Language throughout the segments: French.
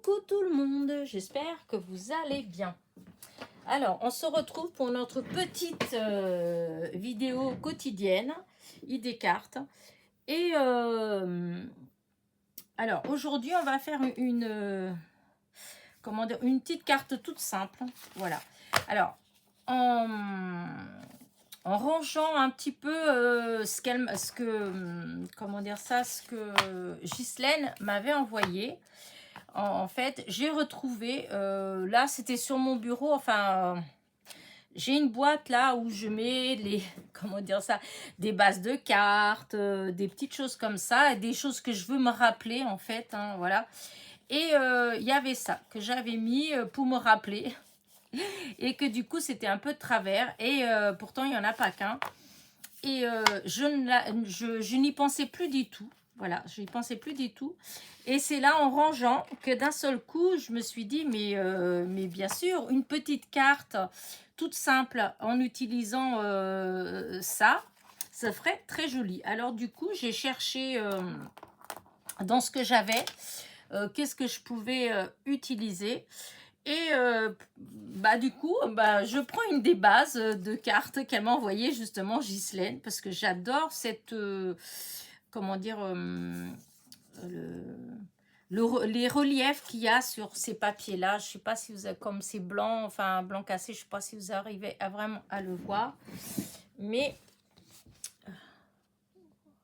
Coucou tout le monde, j'espère que vous allez bien. Alors, on se retrouve pour notre petite vidéo quotidienne, idée carte. Et alors, aujourd'hui, on va faire comment dire, une petite carte toute simple. Voilà. Alors, en rangeant un petit peu comment dire ça, ce que Ghislaine m'avait envoyé. En fait, j'ai retrouvé, là c'était sur mon bureau, enfin, j'ai une boîte là où je mets les, comment dire ça, des bases de cartes, des petites choses comme ça, des choses que je veux me rappeler en fait, hein, voilà. Et il y avait ça que j'avais mis pour me rappeler et que du coup c'était un peu de travers et pourtant il n'y en a pas qu'un. Et je n'y pensais plus du tout. Voilà, je n'y pensais plus du tout. Et c'est là, en rangeant, que d'un seul coup, je me suis dit, mais bien sûr, une petite carte toute simple en utilisant ça ferait très joli. Alors du coup, j'ai cherché dans ce que j'avais, qu'est-ce que je pouvais utiliser. Et du coup, je prends une des bases de cartes qu'elle m'a envoyée justement, Ghislaine, parce que j'adore cette, comment dire, les reliefs qu'il y a sur ces papiers-là. Je ne sais pas si vous avez, comme c'est blanc, enfin blanc cassé, je ne sais pas si vous arrivez à vraiment à le voir. Mais,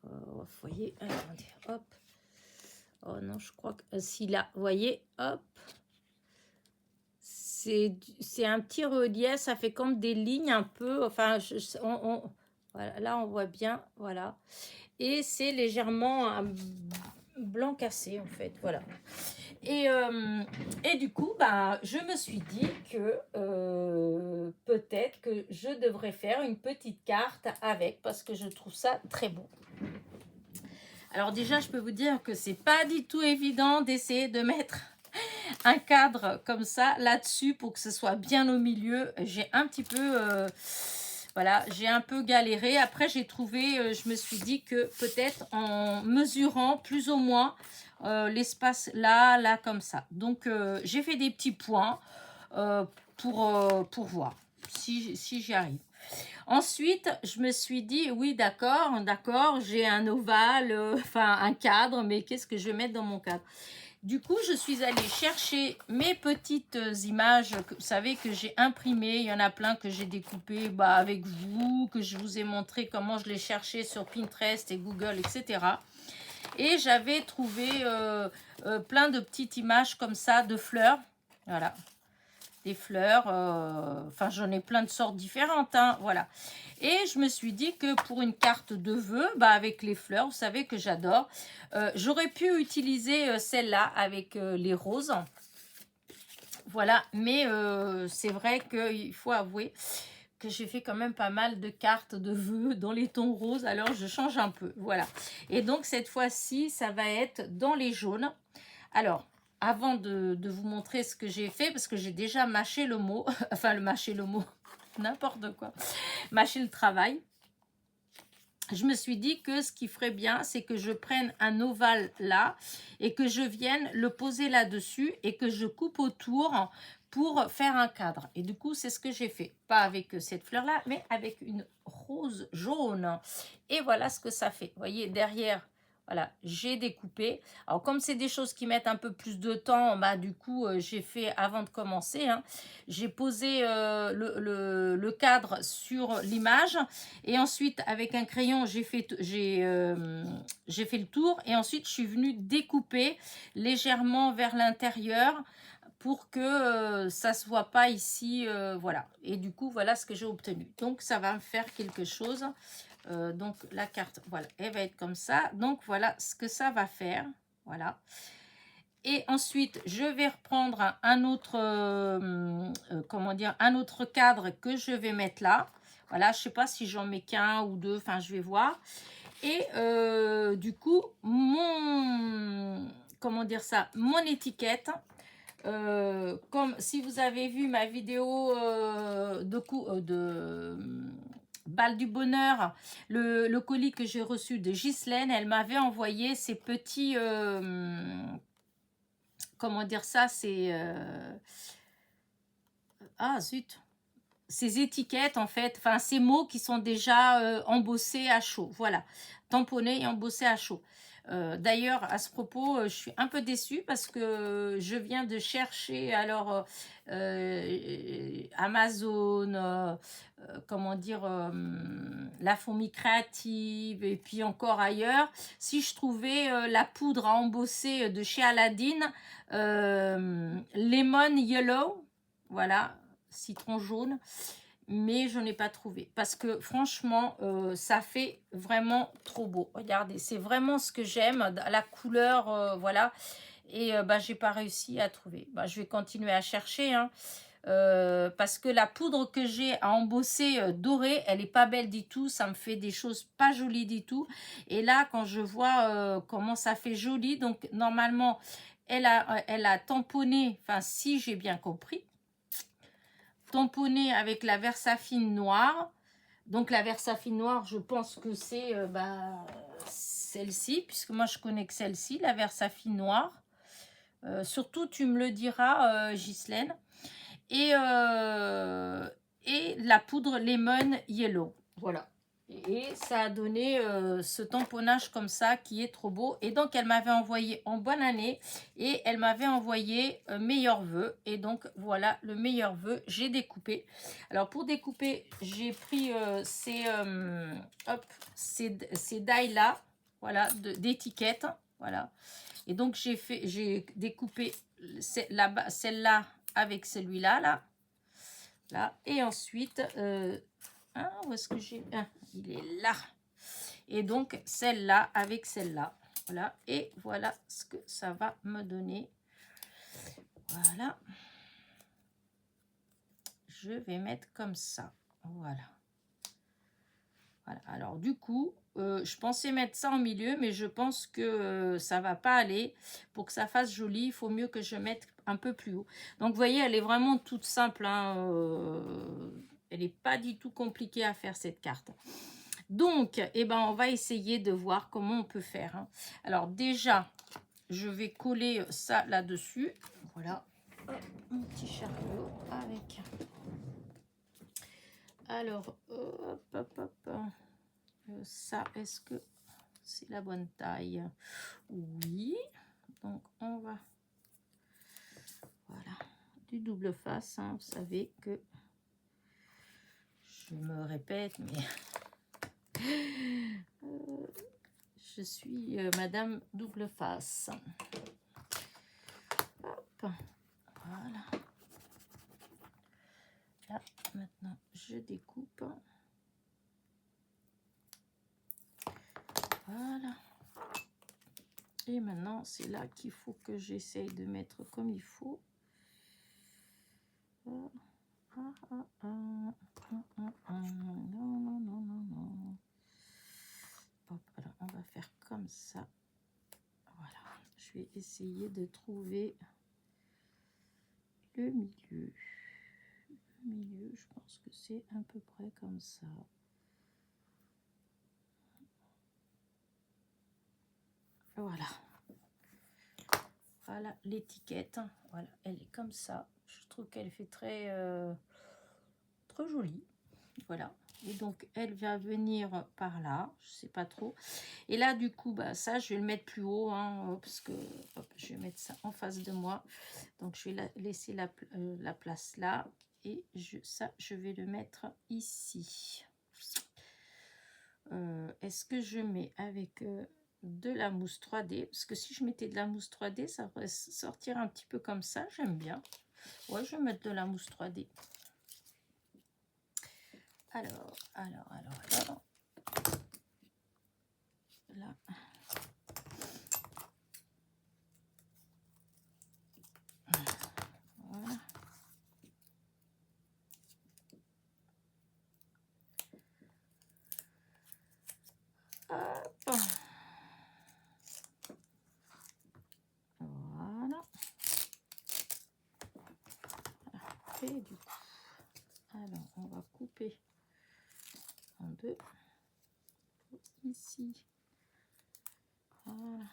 vous voyez, attendez, hop. Oh non, je crois que si là, vous voyez, hop. C'est un petit relief, ça fait comme des lignes un peu, enfin, voilà, là on voit bien, voilà. Et c'est légèrement un blanc cassé en fait, voilà. Et du coup, je me suis dit que peut-être que je devrais faire une petite carte avec, parce que je trouve ça très beau. Alors déjà, je peux vous dire que c'est pas du tout évident d'essayer de mettre un cadre comme ça là-dessus pour que ce soit bien au milieu. J'ai un petit peu voilà, j'ai un peu galéré. Après j'ai trouvé, je me suis dit que peut-être en mesurant plus ou moins l'espace là comme ça. Donc j'ai fait des petits points pour voir si j'y arrive. Ensuite, je me suis dit, oui, d'accord, j'ai un ovale, enfin un cadre, mais qu'est-ce que je vais mettre dans mon cadre? Du coup, je suis allée chercher mes petites images, vous savez, que j'ai imprimées. Il y en a plein que j'ai découpées avec vous, que je vous ai montré comment je les cherchais sur Pinterest et Google, etc. Et j'avais trouvé plein de petites images comme ça de fleurs. Voilà, des fleurs. Enfin, j'en ai plein de sortes différentes, hein, voilà. Et je me suis dit que pour une carte de vœux, avec les fleurs, vous savez que j'adore, j'aurais pu utiliser celle-là avec les roses. Voilà, mais c'est vrai qu'il faut avouer que j'ai fait quand même pas mal de cartes de vœux dans les tons roses, alors je change un peu, voilà. Et donc cette fois-ci, ça va être dans les jaunes. Alors, avant de vous montrer ce que j'ai fait, parce que j'ai déjà mâché le mot, enfin mâché le mot, n'importe quoi, mâché le travail, je me suis dit que ce qui ferait bien, c'est que je prenne un ovale là et que je vienne le poser là-dessus et que je coupe autour pour faire un cadre. Et du coup, c'est ce que j'ai fait. Pas avec cette fleur-là, mais avec une rose jaune. Et voilà ce que ça fait. Vous voyez, derrière, voilà, j'ai découpé. Alors, comme c'est des choses qui mettent un peu plus de temps, du coup, j'ai fait avant de commencer. Hein, j'ai posé le cadre sur l'image. Et ensuite, avec un crayon, j'ai fait le tour. Et ensuite, je suis venue découper légèrement vers l'intérieur pour que ça se voit pas ici. Voilà. Et du coup, voilà ce que j'ai obtenu. Donc, ça va me faire quelque chose. Donc, la carte, voilà, elle va être comme ça. Donc, voilà ce que ça va faire. Voilà. Et ensuite, je vais reprendre un autre, comment dire, un autre cadre que je vais mettre là. Voilà, je ne sais pas si j'en mets qu'un ou deux, enfin, je vais voir. Et du coup, comment dire ça, mon étiquette, comme si vous avez vu ma vidéo de Balle du Bonheur, le colis que j'ai reçu de Ghislaine, elle m'avait envoyé ces petits... comment dire ça, c'est... ah, zut! Ces étiquettes, en fait, enfin, ces mots qui sont déjà embossés à chaud. Voilà, tamponnés et embossés à chaud. D'ailleurs, à ce propos, je suis un peu déçue parce que je viens de chercher, alors, Amazon, comment dire, la fourmi créative, et puis encore ailleurs, si je trouvais la poudre à embosser de chez Aladdin, Lemon Yellow, voilà, citron jaune, mais je n'ai pas trouvé parce que franchement ça fait vraiment trop beau. Regardez, c'est vraiment ce que j'aime, la couleur, voilà, et bah j'ai pas réussi à trouver. Bah, je vais continuer à chercher, hein, parce que la poudre que j'ai à embosser dorée, elle est pas belle du tout, ça me fait des choses pas jolies du tout. Et là, quand je vois comment ça fait joli, donc normalement elle a tamponné, enfin si j'ai bien compris, tamponné avec la Versafine noire. Donc la Versafine noire, je pense que c'est celle-ci, puisque moi je connais que celle-ci, la Versafine noire. Surtout, tu me le diras, Ghislaine. Et la poudre Lemon Yellow. Voilà. Et ça a donné ce tamponnage comme ça qui est trop beau. Et donc, elle m'avait envoyé en bonne année et elle m'avait envoyé meilleur vœu. Et donc, voilà le meilleur vœu. J'ai découpé. Alors, pour découper, j'ai pris ces die-là, voilà, d'étiquettes. Voilà. Et donc, j'ai découpé celle-là avec celui-là, là. Et ensuite, où est-ce que j'ai... Ah, il est là. Et donc, celle-là avec celle-là. Voilà. Et voilà ce que ça va me donner. Voilà. Je vais mettre comme ça. Voilà. Voilà. Alors, du coup, je pensais mettre ça en milieu, mais je pense que ça va pas aller. Pour que ça fasse joli, il faut mieux que je mette un peu plus haut. Donc, vous voyez, elle est vraiment toute simple, hein, elle n'est pas du tout compliquée à faire, cette carte. Donc, eh ben, on va essayer de voir comment on peut faire, hein. Alors, déjà, je vais coller ça là-dessus. Voilà. Hop, mon petit chariot avec... Alors, hop. Ça, est-ce que c'est la bonne taille? Oui. Donc, on va... Voilà. Du double face, hein. Vous savez que... Je me répète, mais... je suis Madame Double Face. Hop. Voilà. Là, maintenant, je découpe. Voilà. Et maintenant, c'est là qu'il faut que j'essaye de mettre comme il faut. Non. Hop, alors on va faire comme ça. Voilà. Je vais essayer de trouver le milieu. Le milieu, je pense que c'est à peu près comme ça. Voilà. Voilà l'étiquette. Voilà, elle est comme ça. Je trouve qu'elle fait très jolie. Voilà. Et donc elle va venir par là, je sais pas trop. Et là du coup, bah ça je vais le mettre plus haut, hein, parce que hop, je vais mettre ça en face de moi. Donc je vais laisser la place là, et ça je vais le mettre ici. Est-ce que je mets avec de la mousse 3D? Parce que si je mettais de la mousse 3D, ça pourrait sortir un petit peu comme ça. J'aime bien. Ouais, je vais mettre de la mousse 3D. Alors. Là. Voilà. Hop. Voilà. Et du coup, alors on va couper en deux ici. Voilà.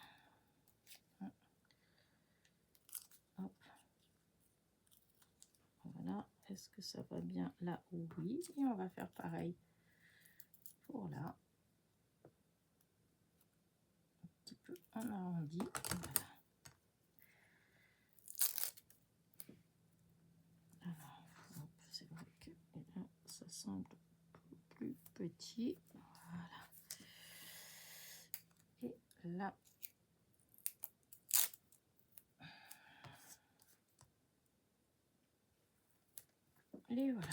Est-ce que ça va bien là? Oui, et on va faire pareil pour là. Un petit peu en arrondi. Voilà. Alors, c'est vrai que là, ça semble plus petit. Voilà. Et là. Et voilà.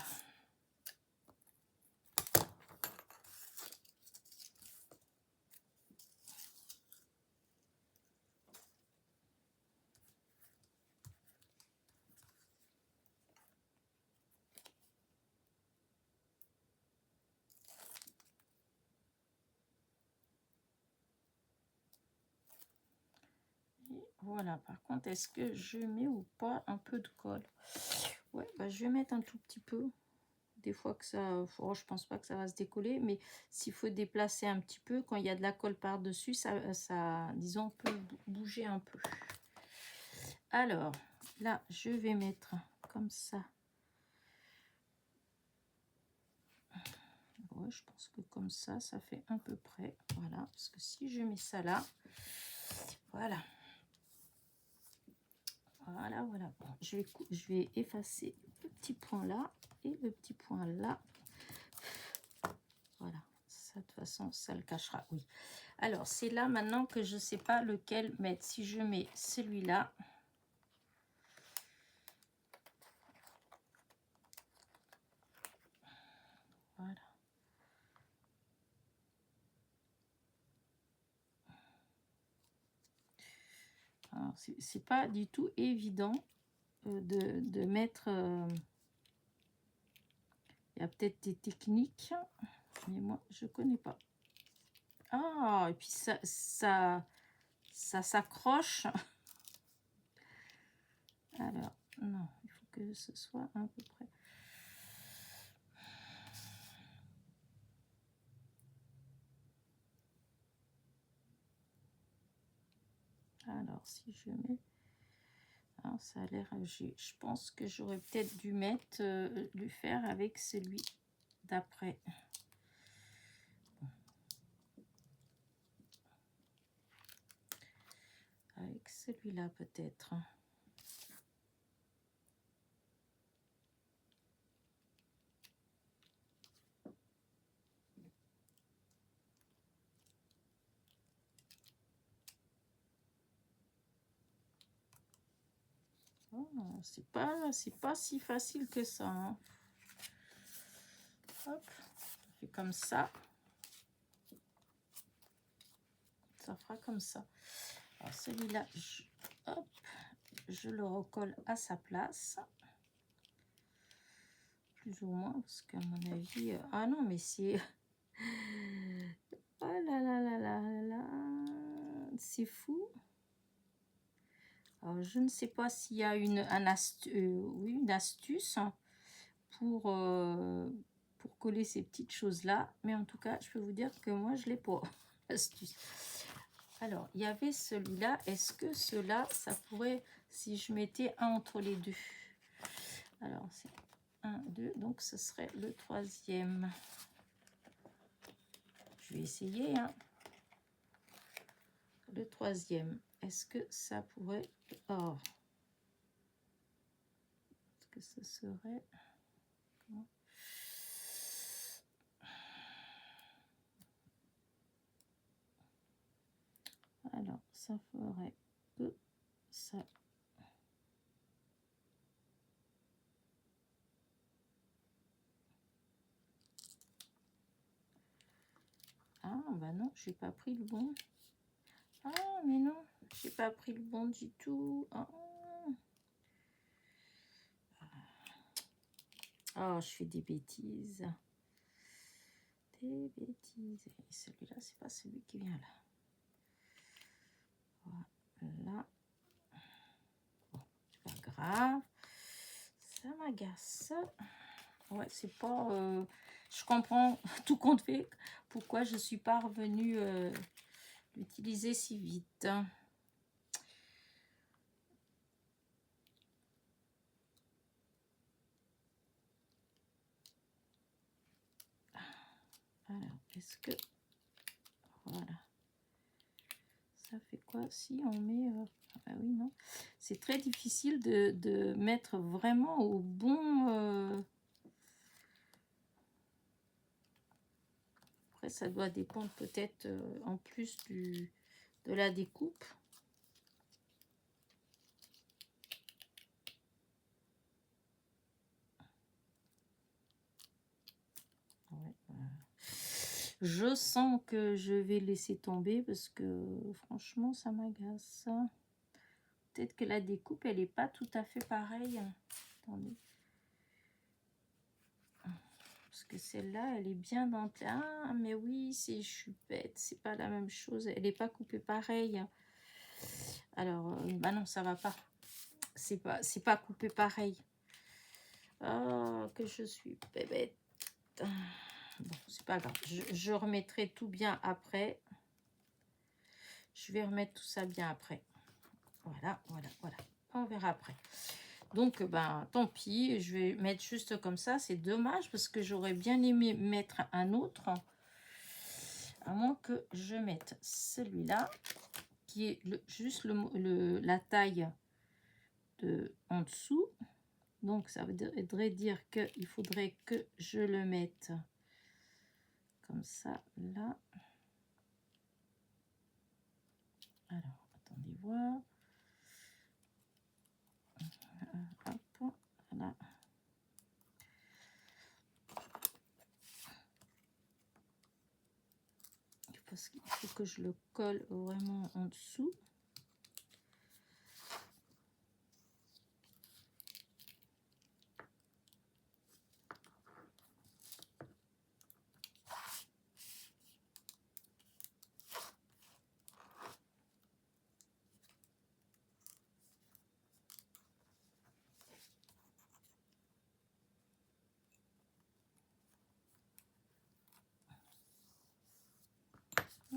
Voilà, par contre, est-ce que je mets ou pas un peu de colle? Ouais, bah, je vais mettre un tout petit peu. Des fois que ça... Oh, je pense pas que ça va se décoller, mais s'il faut déplacer un petit peu, quand il y a de la colle par-dessus, ça, disons, peut bouger un peu. Alors, là, je vais mettre comme ça. Ouais, je pense que comme ça fait à peu près. Voilà, parce que si je mets ça là, voilà. Voilà, voilà. Bon, je vais effacer le petit point là et le petit point là. Voilà, ça de toute façon, ça le cachera, oui. Alors, c'est là maintenant que je ne sais pas lequel mettre. Si je mets celui-là, voilà. Alors, c'est pas du tout évident de mettre... il y a peut-être des techniques, mais moi, je connais pas. Ah, et puis ça s'accroche. Alors, non, il faut que ce soit à peu près. Alors, si je mets... Alors, ça a l'air... Je pense que j'aurais peut-être dû mettre, le faire avec celui d'après. Avec celui-là, peut-être. Oh, c'est pas si facile que ça. Hein. Hop, on fait comme ça. Ça fera comme ça. Alors celui-là, hop, je le recolle à sa place. Plus ou moins, parce qu'à mon avis... ah non, mais c'est... oh là là là là là, c'est fou. Alors, je ne sais pas s'il y a une astuce pour coller ces petites choses-là. Mais en tout cas, je peux vous dire que moi, je l'ai pas, astuce. Alors, il y avait celui-là. Est-ce que cela, ça pourrait, si je mettais un entre les deux? Alors, c'est 1, 2, donc ce serait le troisième. Je vais essayer, hein. Le troisième. Est-ce que ça pourrait... Oh. Est-ce que ce serait... Comment? Alors, ça ferait que ça. Ah, bah non, j'ai pas pris le bon. Ah, mais non, j'ai pas pris le bon du tout. Oh, je fais des bêtises. Des bêtises. Et celui-là, c'est pas celui qui vient là. Voilà. Bon, c'est pas grave. Ça m'agace. Ouais, c'est pas... je comprends tout compte fait pourquoi je suis pas revenue l'utiliser si vite. est-ce que... Voilà. Ça fait quoi si on met... ah oui, non. C'est très difficile de mettre vraiment au bon... Après, ça doit dépendre peut-être en plus de la découpe. Ouais, je sens que je vais laisser tomber parce que franchement, ça m'agace. Peut-être que la découpe, elle n'est pas tout à fait pareille. Attendez. Parce que celle-là, elle est bien dentée. Ah, mais oui, je suis bête. C'est pas la même chose. Elle n'est pas coupée pareil. Alors, bah non, ça va pas. C'est pas coupé pareil. Ah, que je suis bête. Bon, c'est pas grave. Je remettrai tout bien après. Je vais remettre tout ça bien après. Voilà, voilà, voilà. On verra après. Donc, ben, tant pis. Je vais mettre juste comme ça. C'est dommage parce que j'aurais bien aimé mettre un autre. À moins que je mette celui-là, qui est juste la taille en dessous. Donc, ça voudrait dire qu'il faudrait que je le mette comme ça, là. Alors, attendez voir. Hop, voilà. Parce qu'il faut que je le colle vraiment en dessous.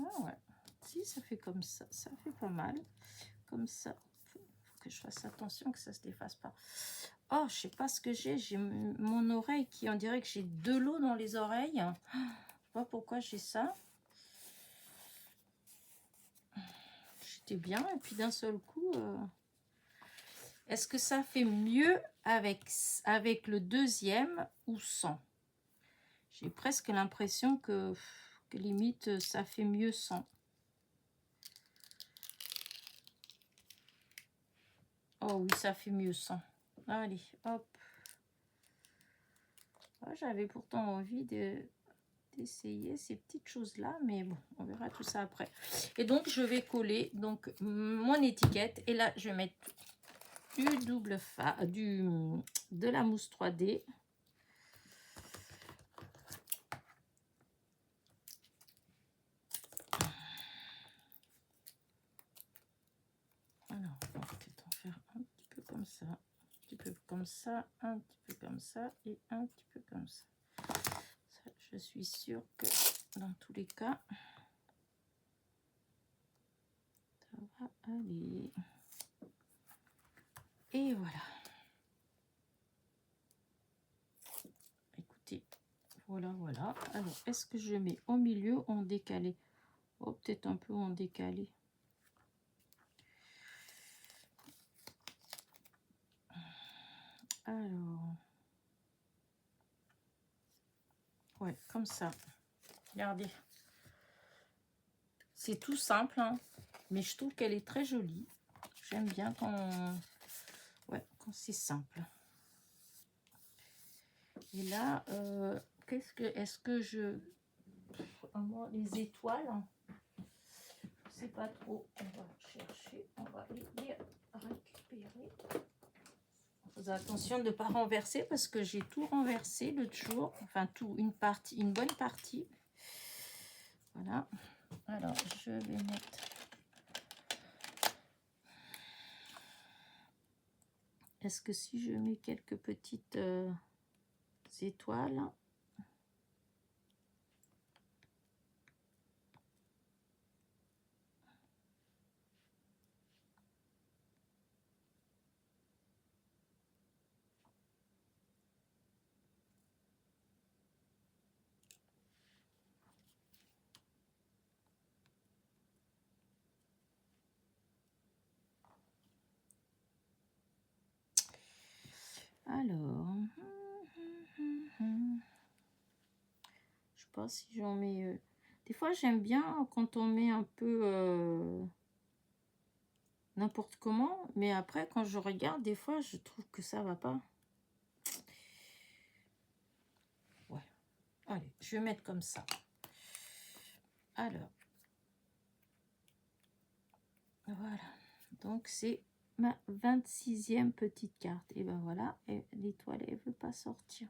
Ah ouais, si ça fait comme ça fait pas mal. Comme ça, faut que je fasse attention que ça se défasse pas. Oh, je sais pas ce que j'ai mon oreille qui, on dirait que j'ai de l'eau dans les oreilles. Je sais pas pourquoi j'ai ça. J'étais bien et puis d'un seul coup... Est-ce que ça fait mieux avec le deuxième ou sans? J'ai presque l'impression que limite ça fait mieux sans. Oh oui, ça fait mieux sans. Allez, hop. Oh, j'avais pourtant envie d'essayer ces petites choses-là, mais bon, on verra tout ça après. Et donc, je vais coller donc mon étiquette. Et là, je vais mettre de la mousse 3D. Alors, on va peut-être en faire un petit peu comme ça, un petit peu comme ça, un petit peu comme ça et un petit peu comme ça. Ça, je suis sûre que dans tous les cas, ça va aller. Et voilà. Écoutez, voilà, voilà. Alors, est-ce que je mets au milieu ou en décalé? Oh, peut-être un peu en décalé. Alors, ouais, comme ça. Regardez. C'est tout simple, hein, mais je trouve qu'elle est très jolie. J'aime bien ouais, quand c'est simple. Et là, est-ce que je... Moi, les étoiles, je sais pas trop. On va chercher, on va les récupérer. Faisez attention de ne pas renverser parce que j'ai tout renversé l'autre jour. Enfin, tout, une bonne partie. Voilà. Alors, je vais mettre... Est-ce que si je mets quelques petites étoiles... Alors, je sais pas si j'en mets... Des fois, j'aime bien quand on met un peu n'importe comment, mais après, quand je regarde, des fois, je trouve que ça va pas. Ouais, allez, je vais mettre comme ça. Alors, voilà. Donc, c'est ma 26e petite carte. Et ben voilà, et l'étoile, elle veut pas sortir.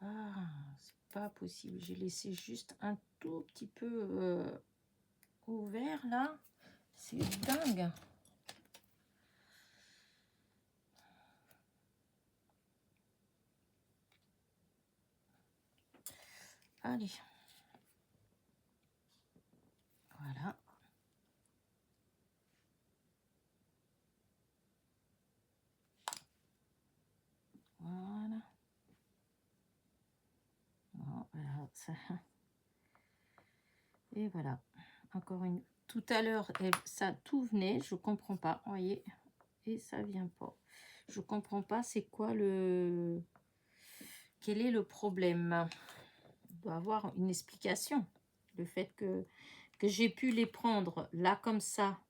Ah, c'est pas possible. J'ai laissé juste un tout petit peu ouvert là. C'est dingue. Allez. Voilà. Voilà. Bon, voilà ça. Et voilà. Encore une. Tout à l'heure, ça tout venait. Je comprends pas. Vous voyez. Et ça vient pas. Je comprends pas. C'est quoi le... Quel est le problème? Il doit avoir une explication. Le fait que j'ai pu les prendre là comme ça.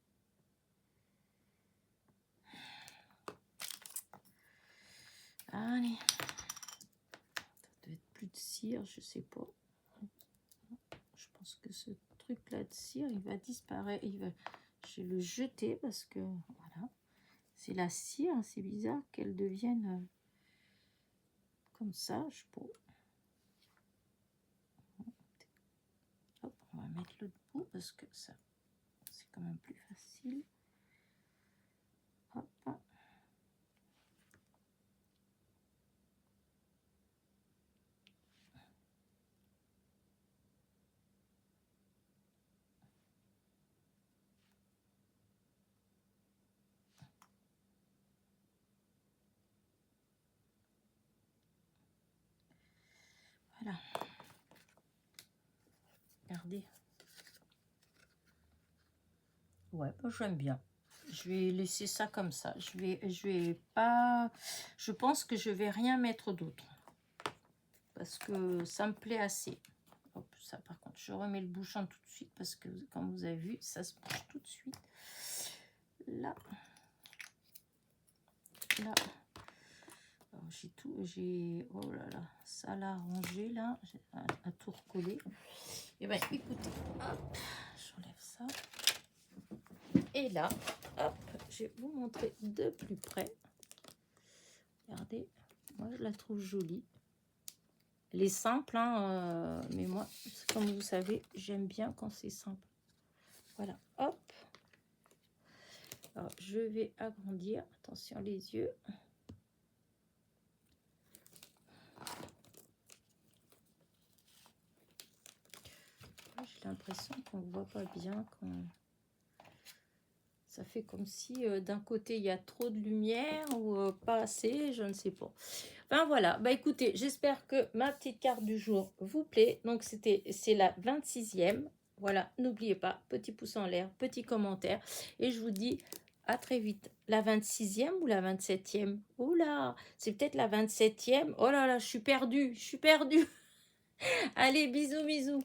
Allez. Ça doit être plus de cire, je sais pas. Je pense que ce truc là de cire, il va disparaître. Je vais le jeter parce que voilà. C'est la cire, c'est bizarre qu'elle devienne comme ça, je sais pas. Hop, on va mettre l'autre bout parce que ça, c'est quand même plus facile. Hop. Voilà. Regardez. Ouais, bah, j'aime bien. Je vais laisser ça comme ça. Je vais pas... Je pense que je vais rien mettre d'autre. Parce que ça me plaît assez. Hop, ça par contre, je remets le bouchon tout de suite parce que comme vous avez vu, ça se bouge tout de suite. Là. Là. J'ai tout, oh là là, ça l'a rangé là, à tout recoller. Et bien écoutez, hop, j'enlève ça. Et là, hop, je vais vous montrer de plus près. Regardez, moi je la trouve jolie. Elle est simple, hein, mais moi, comme vous savez, j'aime bien quand c'est simple. Voilà, hop. Alors, je vais agrandir, attention les yeux. J'ai l'impression qu'on ne voit pas bien quand... Ça fait comme si d'un côté il y a trop de lumière ou pas assez, je ne sais pas. Enfin voilà, bah écoutez, j'espère que ma petite carte du jour vous plaît. Donc c'est la 26e. Voilà, n'oubliez pas, petit pouce en l'air, petit commentaire. Et je vous dis à très vite. La 26e ou la 27e? Oh là, c'est peut-être la 27e. Oh là là, je suis perdue, je suis perdue. Allez, bisous, bisous.